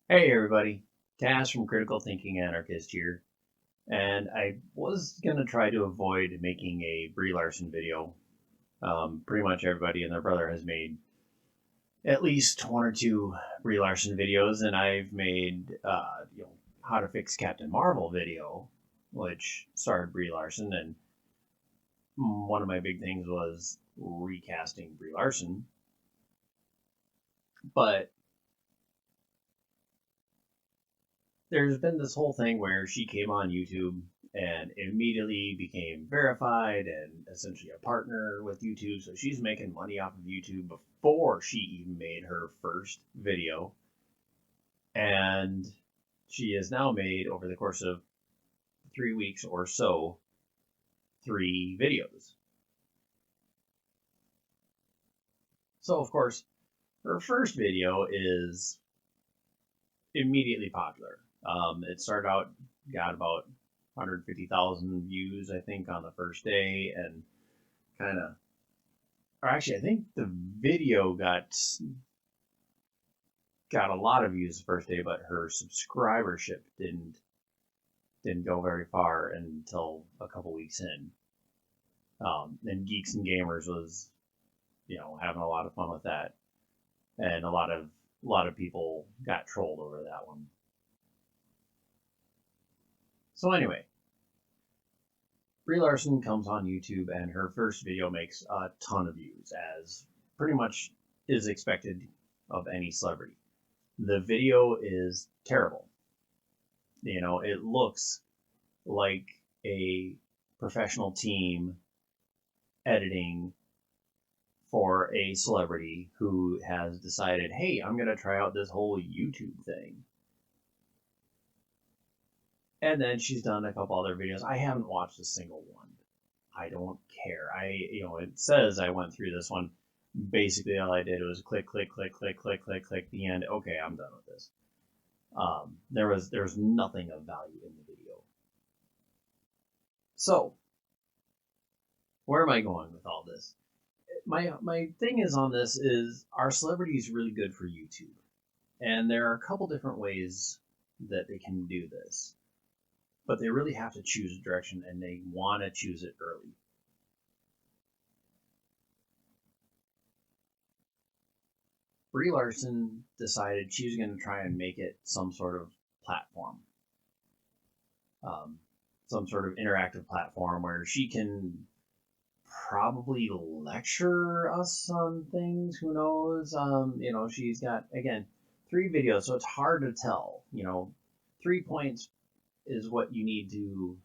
Hey everybody, Taz from Critical Thinking Anarchist here, and I was gonna try to avoid making a Brie Larson video. Pretty much everybody and their brother has made at least one or two Brie Larson videos, and I've made how to fix Captain Marvel video, which starred Brie Larson, and one of my big things was recasting Brie Larson, but there's been this whole thing where she came on YouTube and immediately became verified and essentially a partner with YouTube. So she's making money off of YouTube before she even made her first video. And she has now made, over the course of 3 weeks or so, 3 videos. So, of course, her first video is immediately popular. It started out, got about 150,000 views, I think, on the first day, and kind of, or actually, I think the video got a lot of views the first day, but her subscribership didn't go very far until a couple weeks in. And Geeks and Gamers was, having a lot of fun with that, and a lot of people got trolled over that one. So anyway, Brie Larson comes on YouTube, and her first video makes a ton of views, as pretty much is expected of any celebrity. The video is terrible. It looks like a professional team editing for a celebrity who has decided, hey, I'm going to try out this whole YouTube thing. And then she's done a couple other videos. I haven't watched a single one. I don't care. It says I went through this one. Basically, all I did was click, click, click, click, click, click, click, the end. Okay, I'm done with this. There was nothing of value in the video. So, where am I going with all this? My thing is on this is, are celebrities really good for YouTube? And there are a couple different ways that they can do this, but they really have to choose a direction, and they want to choose it early. Brie Larson decided she was going to try and make it some sort of platform, um, some sort of interactive platform where she can probably lecture us on things. Who knows? She's got, again, 3 videos, so it's hard to tell. 3 points is what you need to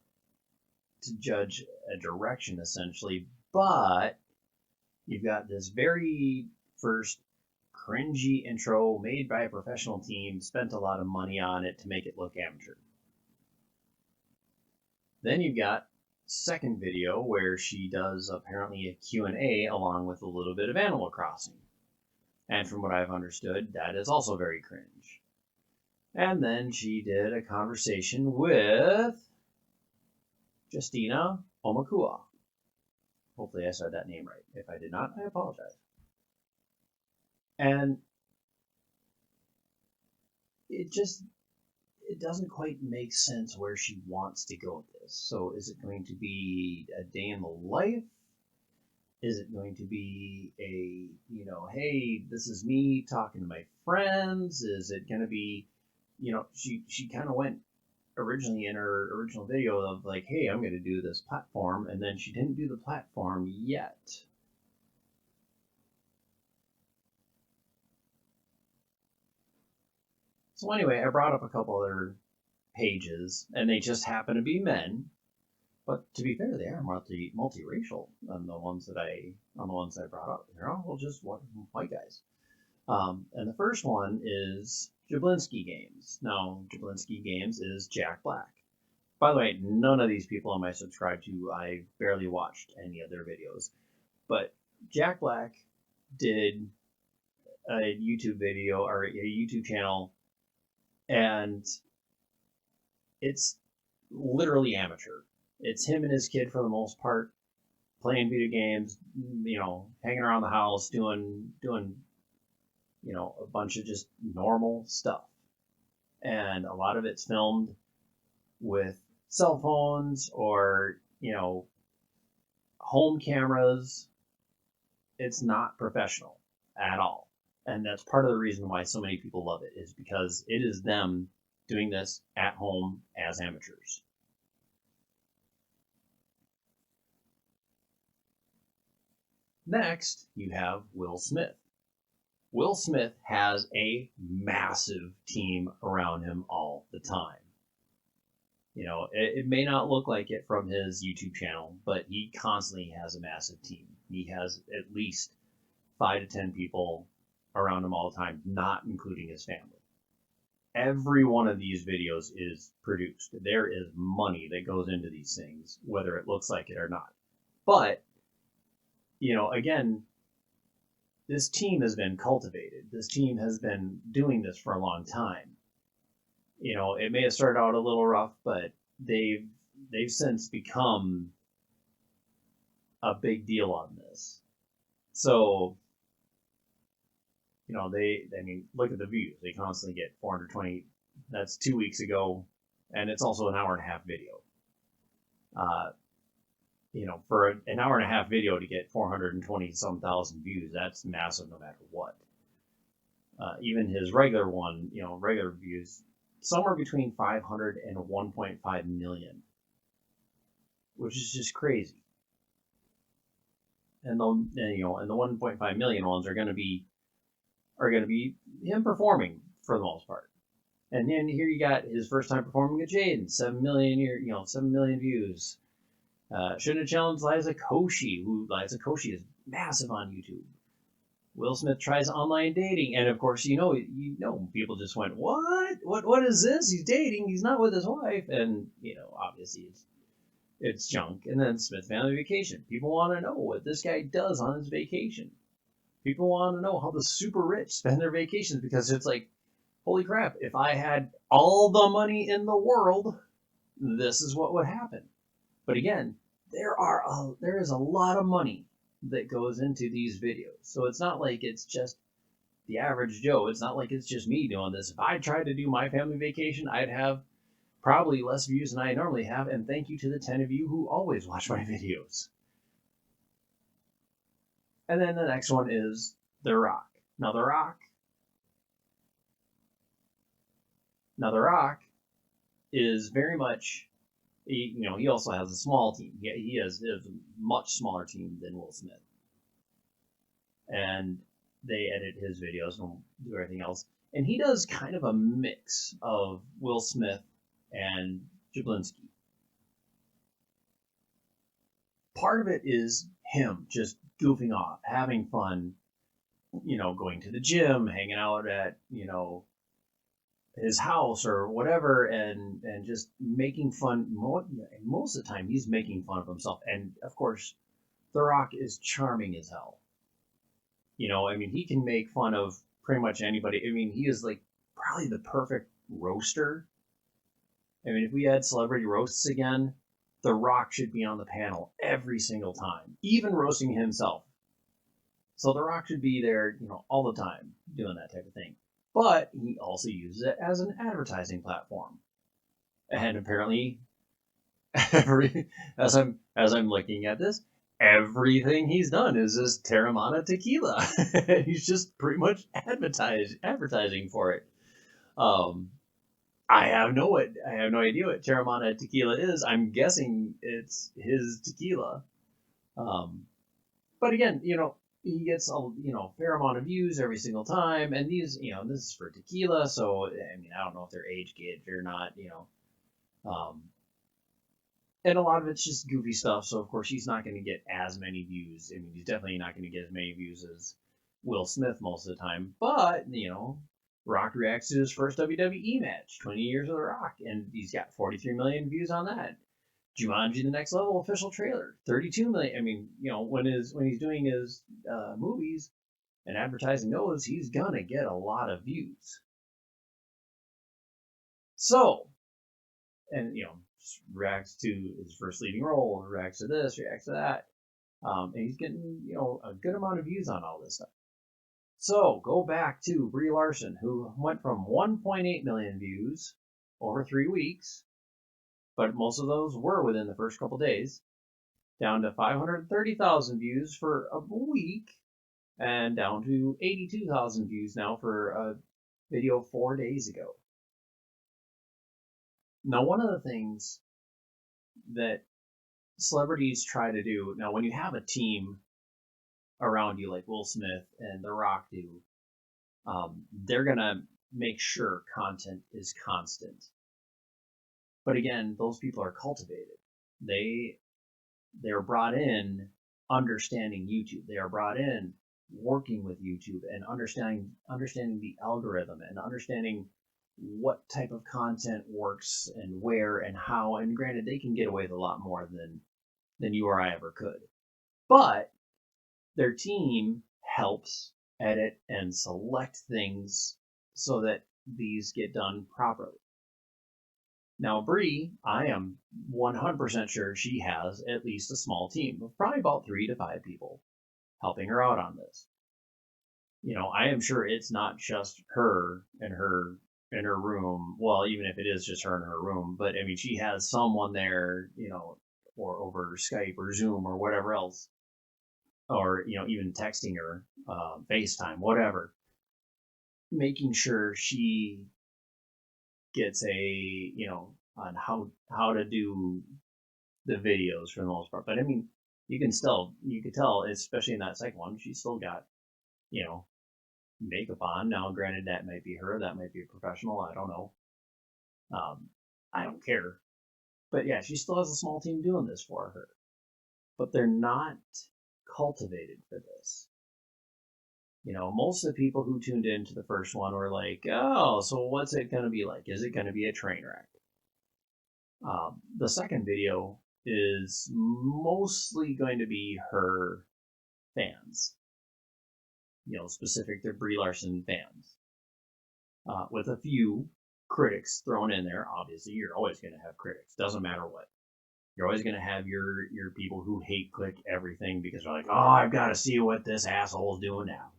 judge a direction, essentially. But you've got this very first cringy intro made by a professional team, spent a lot of money on it to make it look amateur. Then you've got second video where she does apparently a Q&A along with a little bit of Animal Crossing. And from what I've understood, that is also very cringe. And then she did a conversation with Justina Omakua. Hopefully I said that name right. If I did not, I apologize. And it doesn't quite make sense where she wants to go with this. So is it going to be a day in the life? Is it going to be hey, this is me talking to my friends? Is it going to be, she kind of went originally in her original video of like, hey, I'm going to do this platform, and then she didn't do the platform yet. So anyway, I brought up a couple other pages, and they just happen to be men. But to be fair, they are multiracial on the ones that I brought up. They're all just white guys. And the first one is Jablinski Games. Now, Jablinski Games is Jack Black. By the way, none of these people am I subscribed to. I barely watched any of their videos. But Jack Black did a YouTube video, or a YouTube channel, and it's literally amateur. It's him and his kid for the most part, playing video games, hanging around the house, doing a bunch of just normal stuff. and a lot of it's filmed with cell phones or, home cameras. It's not professional at all. And that's part of the reason why so many people love it, is because it is them doing this at home as amateurs. Next, you have Will Smith. Will Smith has a massive team around him all the time. It may not look like it from his YouTube channel, but he constantly has a massive team. He has at least 5 to 10 people around him all the time, not including his family. Every one of these videos is produced. There is money that goes into these things, whether it looks like it or not. But, again, this team has been cultivated. This team has been doing this for a long time. It may have started out a little rough, but they've since become a big deal on this. So, look at the views. They constantly get 420. That's 2 weeks ago, and it's also an hour and a half video. For an hour and a half video to get 420 some thousand views, that's massive no matter what. Even his regular one, regular views, somewhere between 500 and 1.5 million, which is just crazy. And the 1.5 million ones are going to be him performing for the most part. And then here you got his first time performing at Jaden, 7 million views. Shouldn't have challenged Liza Koshy, Liza Koshy is massive on YouTube. Will Smith tries online dating, and of course, people just went, what is this? He's dating. He's not with his wife, and obviously it's junk. And then Smith family vacation. People want to know what this guy does on his vacation. People want to know how the super rich spend their vacations, because it's like, holy crap! If I had all the money in the world, this is what would happen. But again, there is a lot of money that goes into these videos. So it's not like it's just the average Joe. It's not like it's just me doing this. If I tried to do my family vacation, I'd have probably less views than I normally have. And thank you to the 10 of you who always watch my videos. And then the next one is The Rock. Now, The Rock is very much, he also has a small team. He has a much smaller team than Will Smith. And they edit his videos and do everything else. And he does kind of a mix of Will Smith and Jablinski. Part of it is him just goofing off, having fun, going to the gym, hanging out at, his house or whatever, and just making fun. Most of the time he's making fun of himself. And of course, The Rock is charming as hell. He can make fun of pretty much anybody. He is like probably the perfect roaster. If we had celebrity roasts again, The Rock should be on the panel every single time, even roasting himself. So The Rock should be there, all the time doing that type of thing. But he also uses it as an advertising platform. And apparently, as I'm looking at this, everything he's done is this Terramana tequila. He's just pretty much advertising for it. I have no idea what Terramana tequila is. I'm guessing it's his tequila. But again, he gets a fair amount of views every single time, and these this is for tequila, so I don't know if they're age gauged or not, and a lot of it's just goofy stuff. So of course he's not going to get as many views. He's definitely not going to get as many views as Will Smith most of the time. But Rock reacts to his first WWE match, 20 years of The Rock, and he's got 43 million views on that. Jumanji: The Next Level official trailer, 32 million. When he's doing his movies and advertising those, he's gonna get a lot of views. So, and reacts to his first leading role, reacts to this, reacts to that, and he's getting a good amount of views on all this stuff. So go back to Brie Larson, who went from 1.8 million views over 3 weeks, but most of those were within the first couple days, down to 530,000 views for a week, and down to 82,000 views now for a video 4 days ago. Now, one of the things that celebrities try to do, now when you have a team around you like Will Smith and The Rock do, they're going to make sure content is constant. But again, those people are cultivated. They're brought in understanding YouTube. They are brought in working with YouTube and understanding the algorithm and understanding what type of content works and where and how. And granted, they can get away with a lot more than you or I ever could. But their team helps edit and select things so that these get done properly. Now, Brie, I am 100% sure she has at least a small team of probably about 3 to 5 people helping her out on this. I am sure it's not just her in her room. Well, even if it is just her in her room, but I mean, she has someone there, or over Skype or Zoom or whatever else, or even texting her, FaceTime, whatever, making sure she gets on how to do the videos for the most part. But I mean, you could tell, especially in that second one, she's still got makeup on. Now, granted, that might be her, that might be a professional, I don't know. I don't care. But yeah, she still has a small team doing this for her. But they're not cultivated for this. Most of the people who tuned into the first one were like, oh, so what's it going to be like? Is it going to be a train wreck? The second video is mostly going to be her fans, specific to Brie Larson fans, with a few critics thrown in there. Obviously, you're always going to have critics. Doesn't matter what. You're always going to have your people who hate click everything because they're like, oh, I've got to see what this asshole's doing now.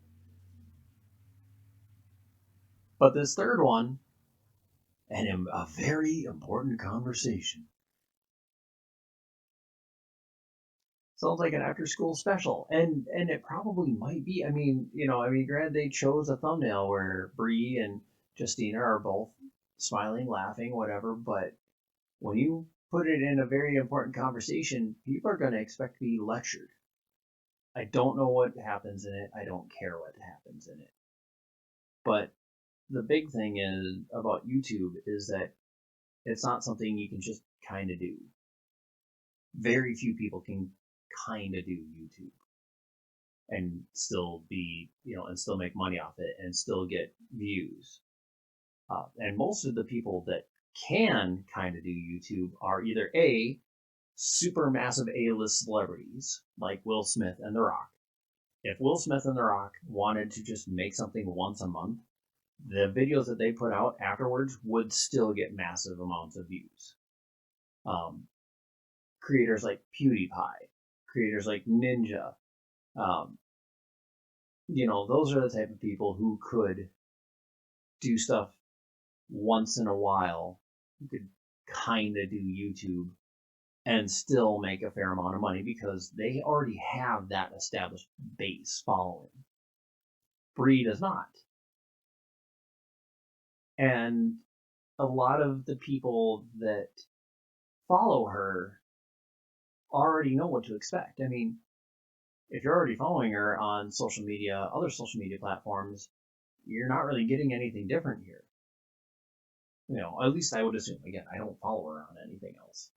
But this third one, and a very important conversation. Sounds like an after-school special, and it probably might be. I mean, granted, they chose a thumbnail where Brie and Justina are both smiling, laughing, whatever. But when you put it in a very important conversation, people are going to expect to be lectured. I don't know what happens in it. I don't care what happens in it. But the big thing is about YouTube is that it's not something you can just kind of do. Very few people can kind of do YouTube and still be, and still make money off it and still get views. And most of the people that can kind of do YouTube are either A, super massive A-list celebrities like Will Smith and The Rock. If Will Smith and The Rock wanted to just make something once a month, the videos that they put out afterwards would still get massive amounts of views. Creators like PewDiePie, creators like Ninja, those are the type of people who could do stuff once in a while, who could kind of do YouTube and still make a fair amount of money because they already have that established base following. Brie does not. And a lot of the people that follow her already know what to expect. I mean, if you're already following her on social media, other social media platforms, you're not really getting anything different here. At least I would assume. Again, I don't follow her on anything else.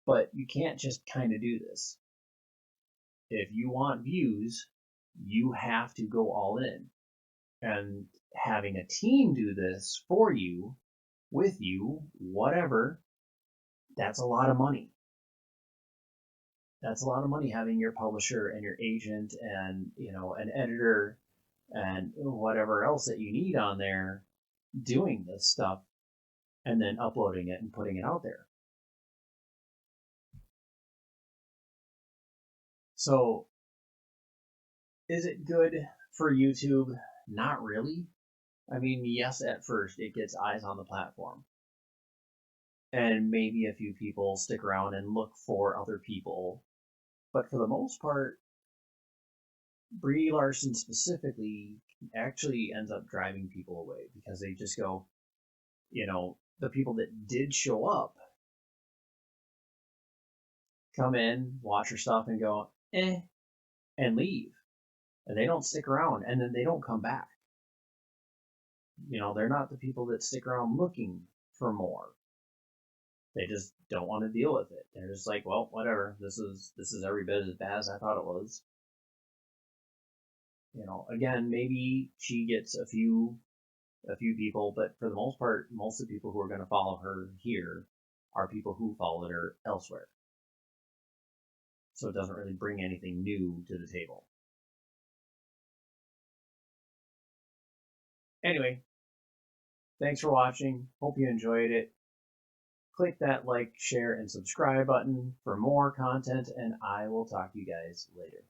But you can't just kind of do this. If you want views, you have to go all in. And having a team do this for you, with you, whatever, that's a lot of money. That's a lot of money, having your publisher and your agent and, an editor and whatever else that you need on there doing this stuff and then uploading it and putting it out there. So is it good For YouTube, not really. I mean, yes, at first it gets eyes on the platform. And maybe a few people stick around and look for other people. But for the most part, Brie Larson specifically actually ends up driving people away because they just go, the people that did show up come in, watch her stuff, and go, and leave. And they don't stick around, and then they don't come back. They're not the people that stick around looking for more. They just don't want to deal with it. They're just like, well, whatever. This is every bit as bad as I thought it was. Again, maybe she gets a few people, but for the most part, most of the people who are going to follow her here are people who followed her elsewhere. So it doesn't really bring anything new to the table. Anyway, thanks for watching. Hope you enjoyed it. Click that like, share, and subscribe button for more content, and I will talk to you guys later.